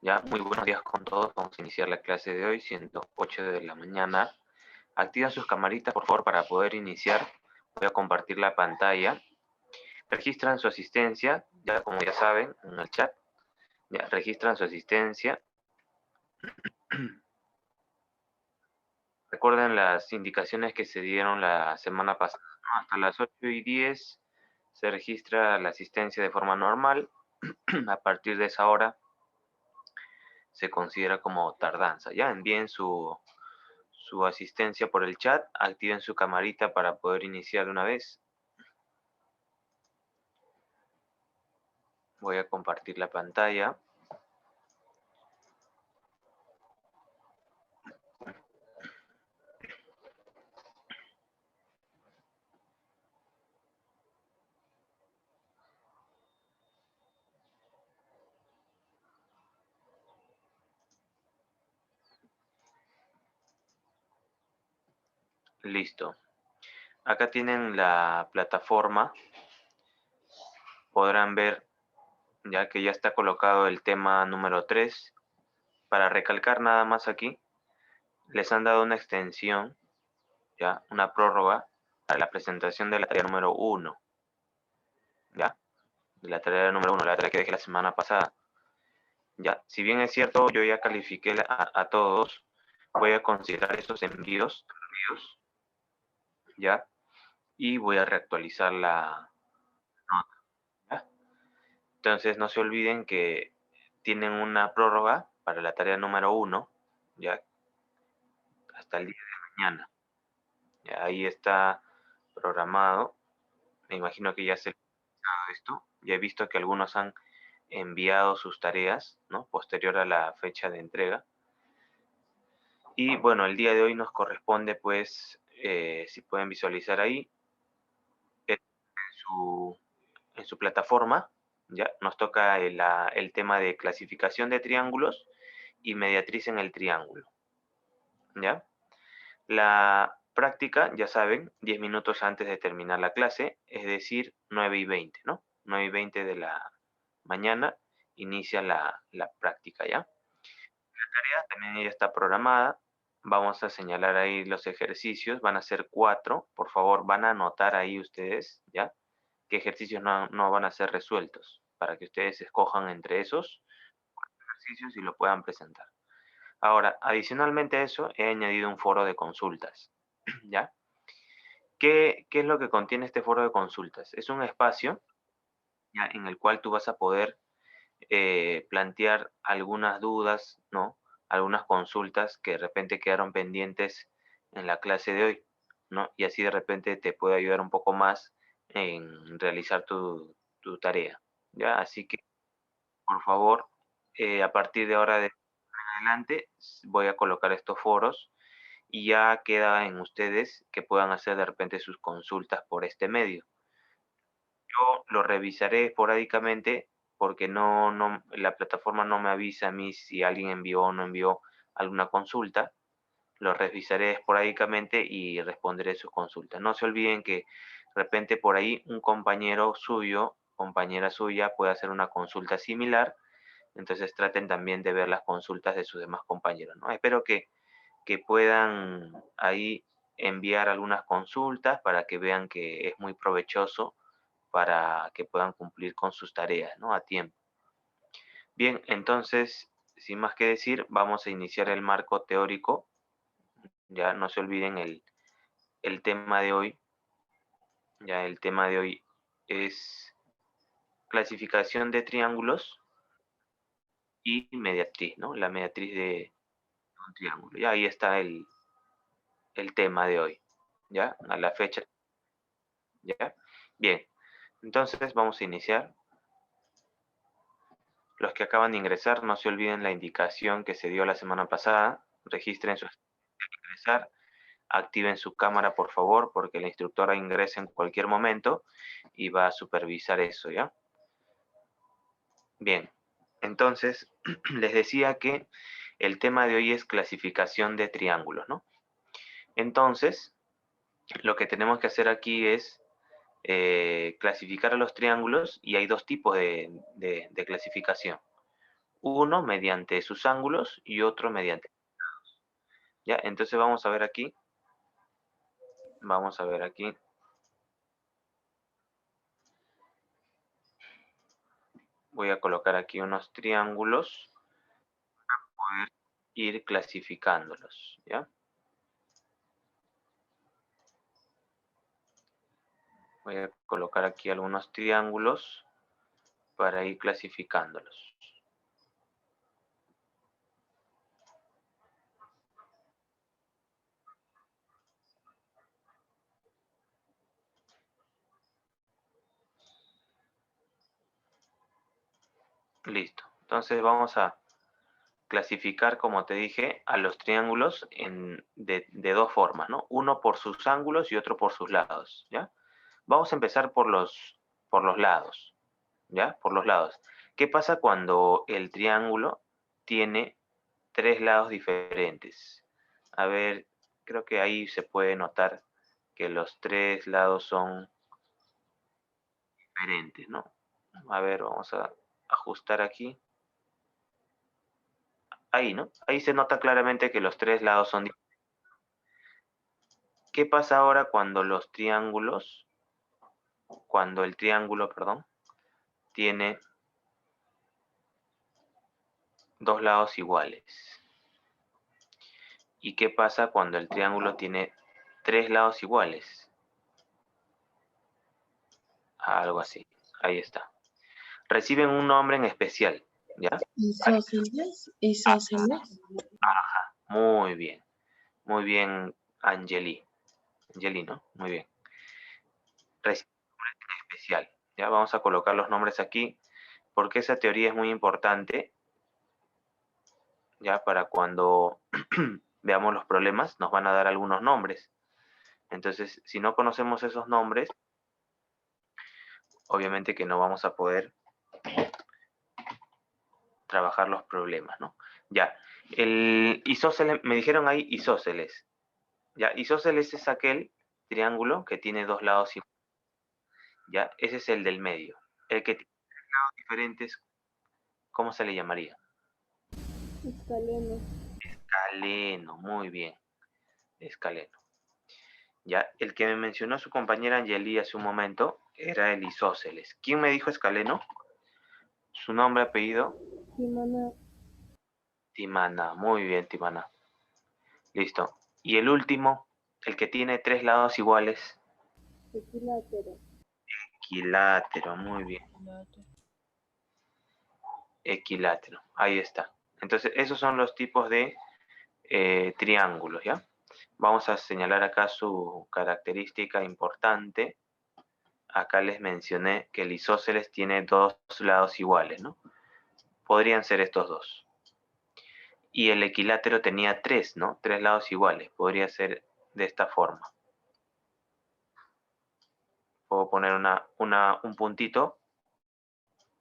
Ya, muy buenos días con todos. Vamos a iniciar la clase de hoy, siendo 8 de la mañana. Activen sus camaritas, por favor, para poder iniciar. Voy a compartir la pantalla. Registran su asistencia, ya como ya saben, en el chat. Ya, registran su asistencia. Recuerden las indicaciones que se dieron la semana pasada, ¿no? Hasta las 8:10 se registra la asistencia de forma normal. A partir de esa hora se considera como tardanza. Ya envíen su asistencia por el chat, activen su camarita para poder iniciar de una vez. Voy a compartir la pantalla. Listo. Acá tienen la plataforma. Podrán ver ya que ya está colocado el tema número 3. Para recalcar nada más aquí, les han dado una extensión, ya, una prórroga para la presentación de la tarea número 1. Ya, de la tarea número 1, la tarea que dejé la semana pasada. Ya, si bien es cierto, yo ya califiqué a todos, voy a considerar estos envíos, ya, y voy a reactualizar la nota, ¿ya? Entonces no se olviden que tienen una prórroga para la tarea número 1, ya, hasta el día de mañana. Ya, ahí está programado. Me imagino que ya se ha dado esto. Ya he visto que algunos han enviado sus tareas, ¿no? Posterior a la fecha de entrega. Y bueno, el día de hoy nos corresponde, pues, si pueden visualizar ahí, en su plataforma, ya nos toca el tema de clasificación de triángulos y mediatriz en el triángulo, ¿ya? La práctica, ya saben, 10 minutos antes de terminar la clase, es decir, 9:20, ¿no? 9:20 de la mañana inicia la práctica, ¿ya? La tarea también ya está programada. Vamos a señalar ahí los ejercicios, van a ser 4. Por favor, van a anotar ahí ustedes, ¿ya? Qué ejercicios no van a ser resueltos, para que ustedes escojan entre esos ejercicios y lo puedan presentar. Ahora, adicionalmente a eso, he añadido un foro de consultas, ¿ya? ¿Qué es lo que contiene este foro de consultas? Es un espacio, ¿ya? En el cual tú vas a poder plantear algunas dudas, ¿no? Algunas consultas que de repente quedaron pendientes en la clase de hoy, ¿no? Y así de repente te puede ayudar un poco más en realizar tu tarea, ¿ya? Así que, por favor, a partir de ahora de adelante voy a colocar estos foros y ya queda en ustedes que puedan hacer de repente sus consultas por este medio. Yo lo revisaré esporádicamente porque la plataforma no me avisa a mí si alguien envió o no envió alguna consulta. Lo revisaré esporádicamente y responderé sus consultas. No se olviden que de repente por ahí un compañero suyo, compañera suya puede hacer una consulta similar. Entonces traten también de ver las consultas de sus demás compañeros, ¿no? Espero que puedan ahí enviar algunas consultas para que vean que es muy provechoso para que puedan cumplir con sus tareas, ¿no? A tiempo. Bien, entonces, sin más que decir, vamos a iniciar el marco teórico. Ya no se olviden el tema de hoy. Ya el tema de hoy es clasificación de triángulos y mediatriz, ¿no? La mediatriz de un triángulo. Ya ahí está el tema de hoy. ¿Ya? A la fecha. ¿Ya? Bien, entonces vamos a iniciar. Los que acaban de ingresar, no se olviden la indicación que se dio la semana pasada. Registren su ingresar, activen su cámara por favor, porque la instructora ingresa en cualquier momento y va a supervisar eso, ¿ya? Bien, entonces les decía que el tema de hoy es clasificación de triángulos, ¿no? Entonces, lo que tenemos que hacer aquí es clasificar a los triángulos y hay dos tipos de clasificación. Uno mediante sus ángulos y otro mediante... ¿Ya? Entonces vamos a ver aquí. Vamos a ver aquí. Voy a colocar aquí unos triángulos para poder ir clasificándolos, ¿ya? Voy a colocar aquí algunos triángulos para ir clasificándolos. Listo. Entonces vamos a clasificar, como te dije, a los triángulos de dos formas, ¿no? Uno por sus ángulos y otro por sus lados, ¿ya? Vamos a empezar por los lados, ¿ya? Por los lados. ¿Qué pasa cuando el triángulo tiene tres lados diferentes? A ver, creo que ahí se puede notar que los tres lados son diferentes, ¿no? A ver, vamos a ajustar aquí. Ahí, ¿no? Ahí se nota claramente que los tres lados son diferentes. ¿Qué pasa ahora cuando el triángulo, perdón, tiene dos lados iguales? ¿Y qué pasa cuando el triángulo tiene tres lados iguales? Algo así. Ahí está. Reciben un nombre en especial, ¿ya? Isósceles, isósceles. Muy bien. Muy bien, Angeli. Angeli, ¿no? Muy bien. Reciben un nombre en especial. Ya vamos a colocar los nombres aquí porque esa teoría es muy importante, ya para cuando veamos los problemas nos van a dar algunos nombres. Entonces, si no conocemos esos nombres, obviamente que no vamos a poder trabajar los problemas, ¿no? Ya, el isósceles, me dijeron ahí isósceles. Ya, isósceles es aquel triángulo que tiene dos lados iguales. Ya, ese es el del medio. El que tiene lados diferentes, ¿cómo se le llamaría? Escaleno. Escaleno, muy bien, escaleno. Ya, el que me mencionó su compañera Angeli hace un momento era el isósceles. ¿Quién me dijo escaleno? Su nombre, apellido. Timana. Timana, muy bien, Timana. Listo. Y el último, el que tiene tres lados iguales. Equilátero. Equilátero, muy bien. Equilátero, ahí está. Entonces, esos son los tipos de triángulos, ¿ya? Vamos a señalar acá su característica importante. Acá les mencioné que el isósceles tiene dos lados iguales, ¿no? Podrían ser estos dos. Y el equilátero tenía tres, ¿no? Tres lados iguales. Podría ser de esta forma. Puedo poner un puntito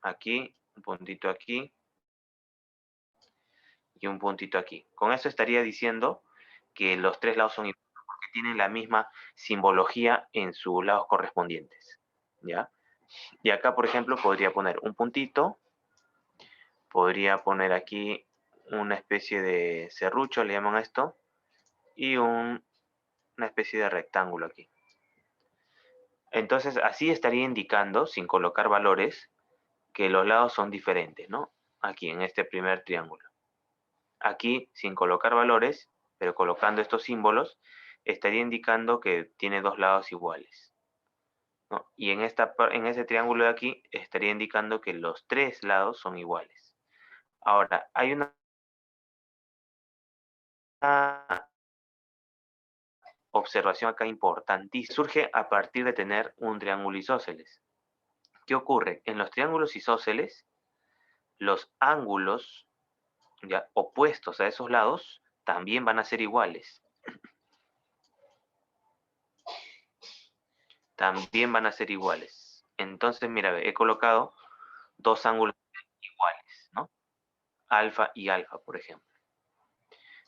aquí, un puntito aquí y un puntito aquí. Con eso estaría diciendo que los tres lados son iguales porque tienen la misma simbología en sus lados correspondientes, ¿ya? Y acá, por ejemplo, podría poner un puntito, podría poner aquí una especie de serrucho, le llaman a esto, y una especie de rectángulo aquí. Entonces, así estaría indicando, sin colocar valores, que los lados son diferentes, ¿no? Aquí, en este primer triángulo. Aquí, sin colocar valores, pero colocando estos símbolos, estaría indicando que tiene dos lados iguales, ¿no? Y en ese triángulo de aquí, estaría indicando que los tres lados son iguales. Ahora, hay una observación acá importantísima. Surge a partir de tener un triángulo isósceles. ¿Qué ocurre? En los triángulos isósceles, los ángulos ya opuestos a esos lados también van a ser iguales. También van a ser iguales. Entonces, mira, he colocado dos ángulos iguales, ¿no? Alfa y alfa, por ejemplo.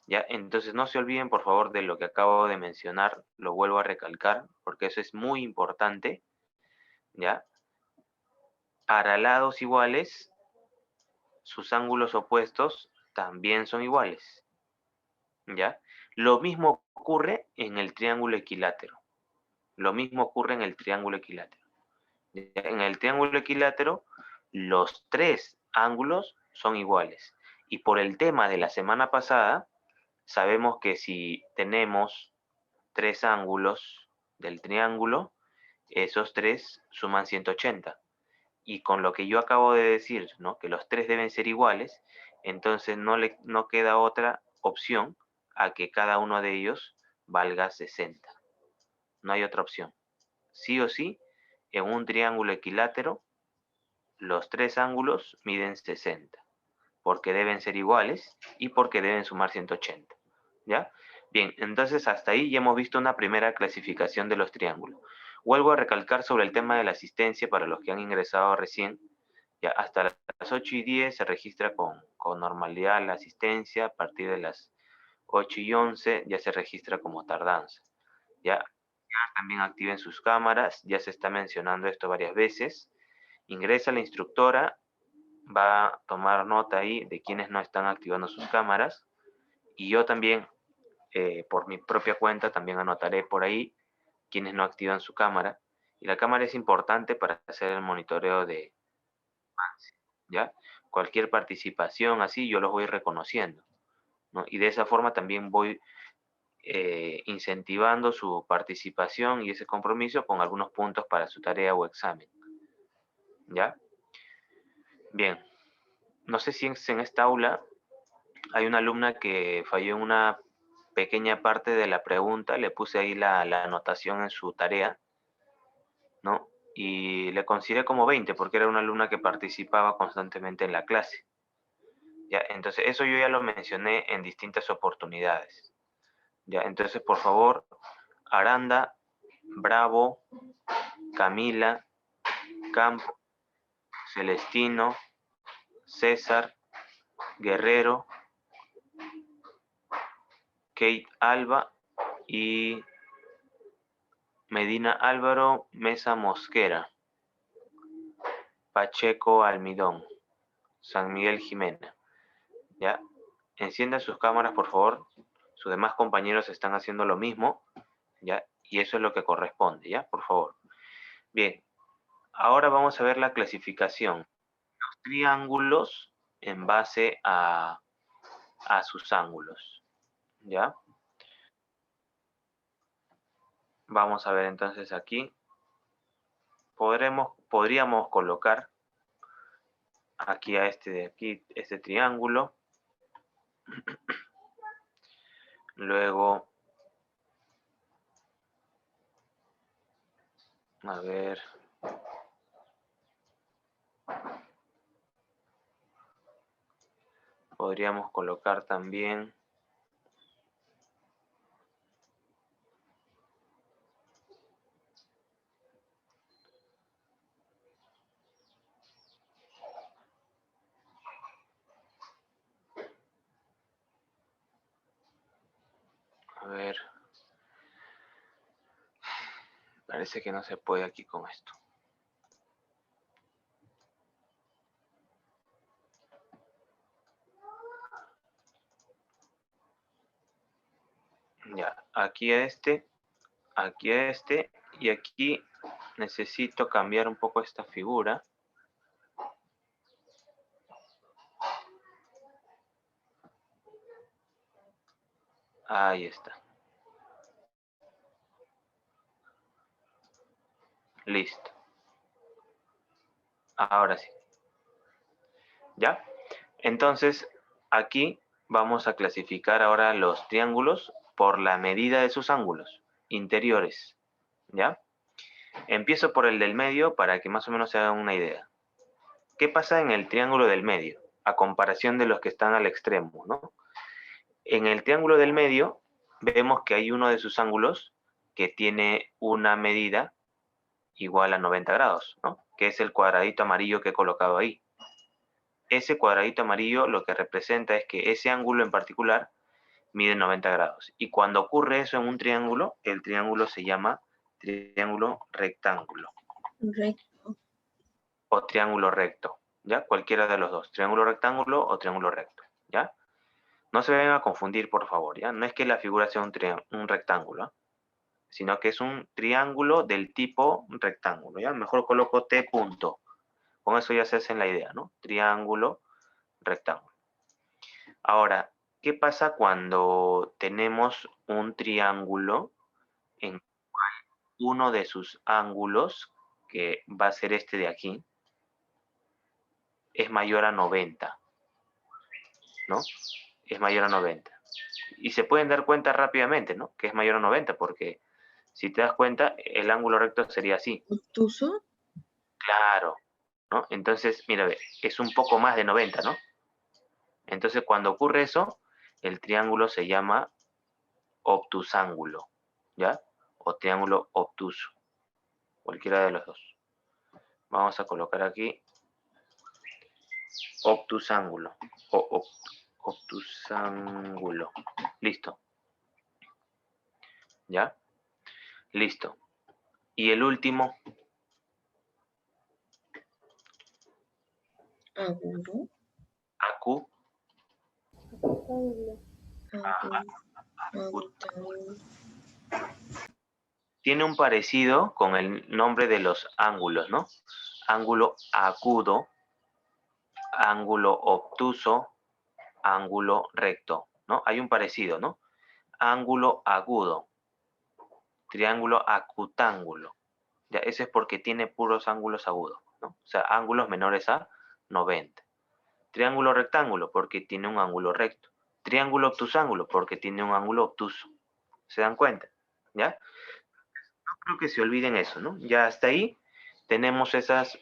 ¿Ya? Entonces, no se olviden, por favor, de lo que acabo de mencionar. Lo vuelvo a recalcar, porque eso es muy importante. ¿Ya? Para lados iguales, sus ángulos opuestos también son iguales. ¿Ya? Lo mismo ocurre en el triángulo equilátero. Lo mismo ocurre en el triángulo equilátero. En el triángulo equilátero, los tres ángulos son iguales. Y por el tema de la semana pasada, sabemos que si tenemos tres ángulos del triángulo, esos tres suman 180. Y con lo que yo acabo de decir, ¿no? Que los tres deben ser iguales, entonces no queda otra opción a que cada uno de ellos valga 60. No hay otra opción. Sí o sí, en un triángulo equilátero, los tres ángulos miden 60, porque deben ser iguales y porque deben sumar 180. ¿Ya? Bien, entonces hasta ahí ya hemos visto una primera clasificación de los triángulos. Vuelvo a recalcar sobre el tema de la asistencia para los que han ingresado recién. Ya hasta las 8:10 se registra con normalidad la asistencia. A partir de las 8:11 ya se registra como tardanza. Ya también activen sus cámaras, ya se está mencionando esto varias veces. Ingresa la instructora, va a tomar nota ahí de quienes no están activando sus cámaras. Y yo también, por mi propia cuenta, también anotaré por ahí quienes no activan su cámara. Y la cámara es importante para hacer el monitoreo de avance, ¿ya? Cualquier participación así yo los voy reconociendo, ¿no? Y de esa forma también voy incentivando su participación y ese compromiso con algunos puntos para su tarea o examen, ¿ya? Bien, no sé si en esta aula hay una alumna que falló en una pequeña parte de la pregunta, le puse ahí la anotación en su tarea, ¿no? Y le consideré como 20 porque era una alumna que participaba constantemente en la clase. ¿Ya? Entonces, eso yo ya lo mencioné en distintas oportunidades. ¿Ya? Entonces, por favor, Aranda, Bravo, Camila, Campo, Celestino, César, Guerrero, Kate Alba y Medina Álvaro Mesa Mosquera, Pacheco Almidón, San Miguel Jimena. ¿Ya? Enciendan sus cámaras, por favor. Sus demás compañeros están haciendo lo mismo, ¿ya? Y eso es lo que corresponde, ¿ya? Por favor. Bien, ahora vamos a ver la clasificación. Los triángulos en base a sus ángulos, ¿ya? Vamos a ver entonces aquí. Podríamos colocar aquí a este de aquí, este triángulo. Luego, a ver. Podríamos colocar también a ver. Parece que no se puede aquí con esto. Ya, aquí a este y aquí necesito cambiar un poco esta figura. Ahí está. Listo. Ahora sí. ¿Ya? Entonces, aquí vamos a clasificar ahora los triángulos por la medida de sus ángulos interiores. ¿Ya? Empiezo por el del medio para que más o menos se hagan una idea. ¿Qué pasa en el triángulo del medio? A comparación de los que están al extremo, ¿no? En el triángulo del medio vemos que hay uno de sus ángulos que tiene una medida igual a 90 grados, ¿no? Que es el cuadradito amarillo que he colocado ahí. Ese cuadradito amarillo lo que representa es que ese ángulo en particular mide 90 grados. Y cuando ocurre eso en un triángulo, el triángulo se llama triángulo rectángulo. Recto. O triángulo recto. ¿ya? Cualquiera de los dos, triángulo rectángulo o triángulo recto, ¿ya? No se vayan a confundir, por favor, ¿ya? No es que la figura sea un rectángulo, ¿ah? Sino que es un triángulo del tipo rectángulo, ¿ya? Mejor coloco T punto. Con eso ya se hacen la idea, ¿no? Triángulo, rectángulo. Ahora, ¿qué pasa cuando tenemos un triángulo en uno de sus ángulos, que va a ser este de aquí, es mayor a 90, ¿no? Es mayor a 90. Y se pueden dar cuenta rápidamente, ¿no? Que es mayor a 90, porque si te das cuenta, el ángulo recto sería así. ¿Obtuso? Claro, ¿no? Entonces, mira, ve, es un poco más de 90, ¿no? Entonces, cuando ocurre eso, el triángulo se llama obtusángulo, ¿ya? O triángulo obtuso, cualquiera de los dos. Vamos a colocar aquí obtusángulo o obtusángulo. Listo. ¿Ya? Listo. Y el último, Agudo. acu. Rectángulo. Acu. Tiene un parecido con el nombre de los ángulos, ¿no? Ángulo agudo, ángulo obtuso, ángulo recto, ¿no? Hay un parecido, ¿no? Ángulo agudo, triángulo acutángulo. Ya, ese es porque tiene puros ángulos agudos, ¿no? O sea, ángulos menores a 90. Triángulo rectángulo, porque tiene un ángulo recto. Triángulo obtusángulo, porque tiene un ángulo obtuso. ¿Se dan cuenta? ¿Ya? No creo que se olviden eso, ¿no? Ya hasta ahí tenemos esa es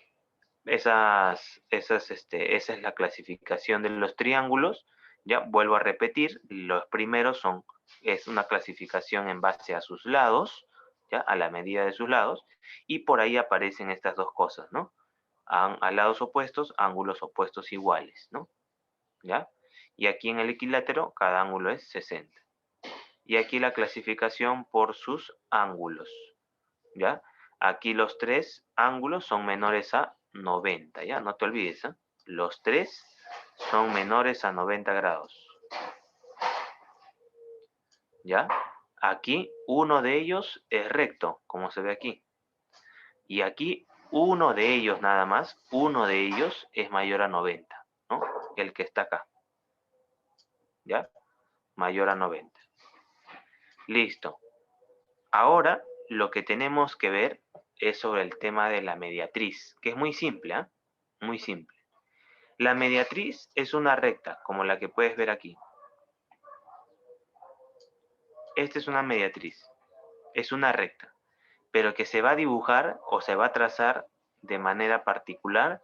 la clasificación de los triángulos. Ya, vuelvo a repetir, los primeros es una clasificación en base a sus lados, ya, a la medida de sus lados, y por ahí aparecen estas dos cosas, ¿no? A lados opuestos, ángulos opuestos iguales, ¿no? ¿Ya? Y aquí en el equilátero, cada ángulo es 60. Y aquí la clasificación por sus ángulos, ¿ya? Aquí los tres ángulos son menores a 90, ¿ya? No te olvides, ¿eh? Los tres son menores a 90 grados, ¿ya? Aquí uno de ellos es recto, como se ve aquí. Y aquí uno de ellos nada más, uno de ellos es mayor a 90, ¿no? El que está acá, ¿ya? Mayor a 90. Listo. Ahora lo que tenemos que ver es sobre el tema de la mediatriz, que es muy simple, ¿eh? Muy simple. La mediatriz es una recta, como la que puedes ver aquí. Esta es una mediatriz. Es una recta, pero que se va a dibujar o se va a trazar de manera particular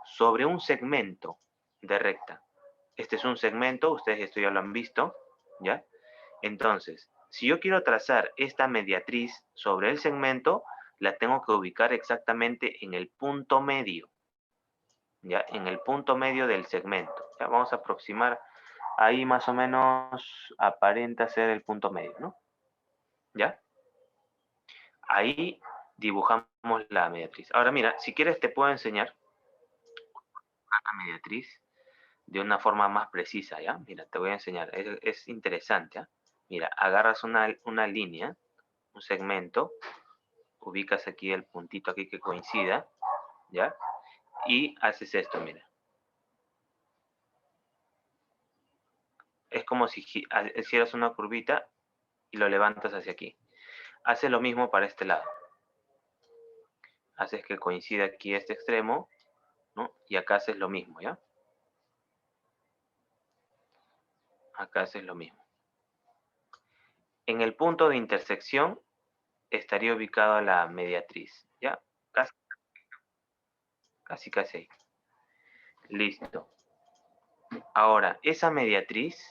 sobre un segmento de recta. Este es un segmento, ustedes esto ya lo han visto, ¿ya? Entonces, si yo quiero trazar esta mediatriz sobre el segmento, la tengo que ubicar exactamente en el punto medio, ¿ya? En el punto medio del segmento. Ya vamos a aproximar, ahí más o menos aparenta ser el punto medio, ¿no? ¿Ya? Ahí dibujamos la mediatriz. Ahora mira, si quieres te puedo enseñar la mediatriz de una forma más precisa, ¿ya? Mira, te voy a enseñar, es interesante, ¿ya? Mira, agarras una línea, un segmento, ubicas aquí el puntito aquí que coincida, ¿ya? Y haces esto, mira. Es como si hicieras una curvita y lo levantas hacia aquí. Haces lo mismo para este lado. Haces que coincida aquí este extremo, ¿no? Y acá haces lo mismo, ¿ya? Acá haces lo mismo. En el punto de intersección estaría ubicada la mediatriz, ¿ya? Casi ahí. Listo. Ahora, esa mediatriz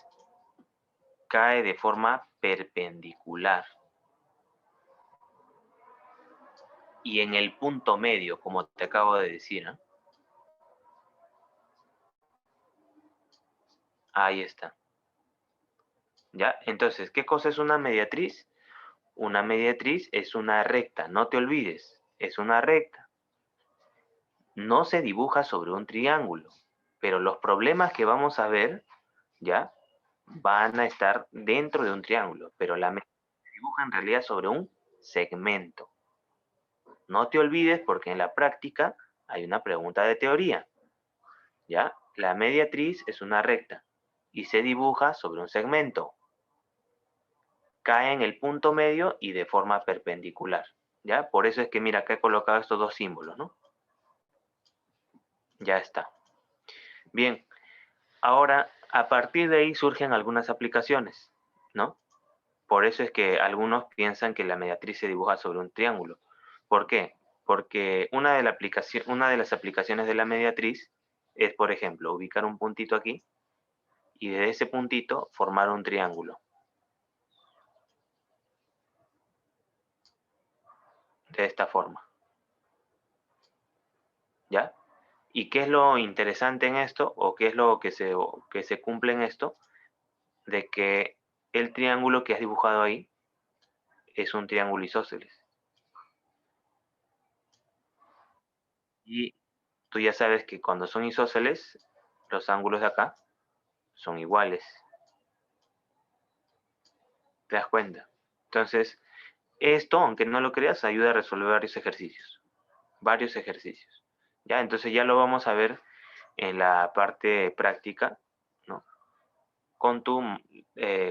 cae de forma perpendicular. Y en el punto medio, como te acabo de decir, ¿eh? Ahí está. ¿Ya? Entonces, ¿qué cosa es una mediatriz? Una mediatriz es una recta, no te olvides, es una recta. no se dibuja sobre un triángulo, pero los problemas que vamos a ver, ¿ya? Van a estar dentro de un triángulo, pero la media se dibuja en realidad sobre un segmento. No te olvides porque en la práctica hay una pregunta de teoría, ¿ya? La mediatriz es una recta y se dibuja sobre un segmento. Cae en el punto medio y de forma perpendicular, ¿ya? Por eso es que, mira, acá he colocado estos dos símbolos, ¿no? Ya está. Bien, ahora, a partir de ahí surgen algunas aplicaciones, ¿no? Por eso es que algunos piensan que la mediatriz se dibuja sobre un triángulo. ¿Por qué? Porque una de las aplicaciones de la mediatriz es, por ejemplo, ubicar un puntito aquí y de ese puntito formar un triángulo. De esta forma. ¿Ya? ¿Y qué es lo interesante en esto? ¿O qué es lo que se cumple en esto? De que el triángulo que has dibujado ahí es un triángulo isósceles. Y tú ya sabes que cuando son isósceles, los ángulos de acá son iguales. ¿Te das cuenta? Entonces, esto, aunque no lo creas, ayuda a resolver varios ejercicios. Varios ejercicios. ¿Ya? Entonces ya lo vamos a ver en la parte práctica, ¿no? Con tu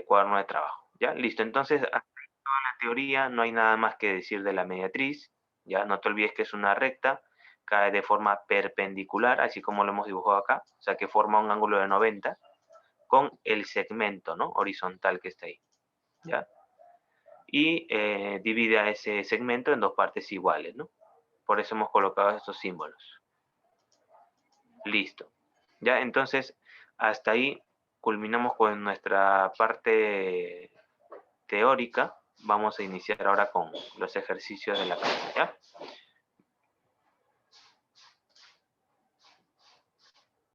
cuaderno de trabajo. ¿Ya? Listo. Entonces, hasta ahí toda la teoría, no hay nada más que decir de la mediatriz. ¿Ya? No te olvides que es una recta, cae de forma perpendicular, así como lo hemos dibujado acá, o sea que forma un ángulo de 90 con el segmento, ¿no? Horizontal que está ahí. ¿Ya? Y divide a ese segmento en dos partes iguales, ¿no? Por eso hemos colocado estos símbolos. Listo. ¿Ya? Entonces, hasta ahí culminamos con nuestra parte teórica. Vamos a iniciar ahora con los ejercicios de la clase, ¿ya?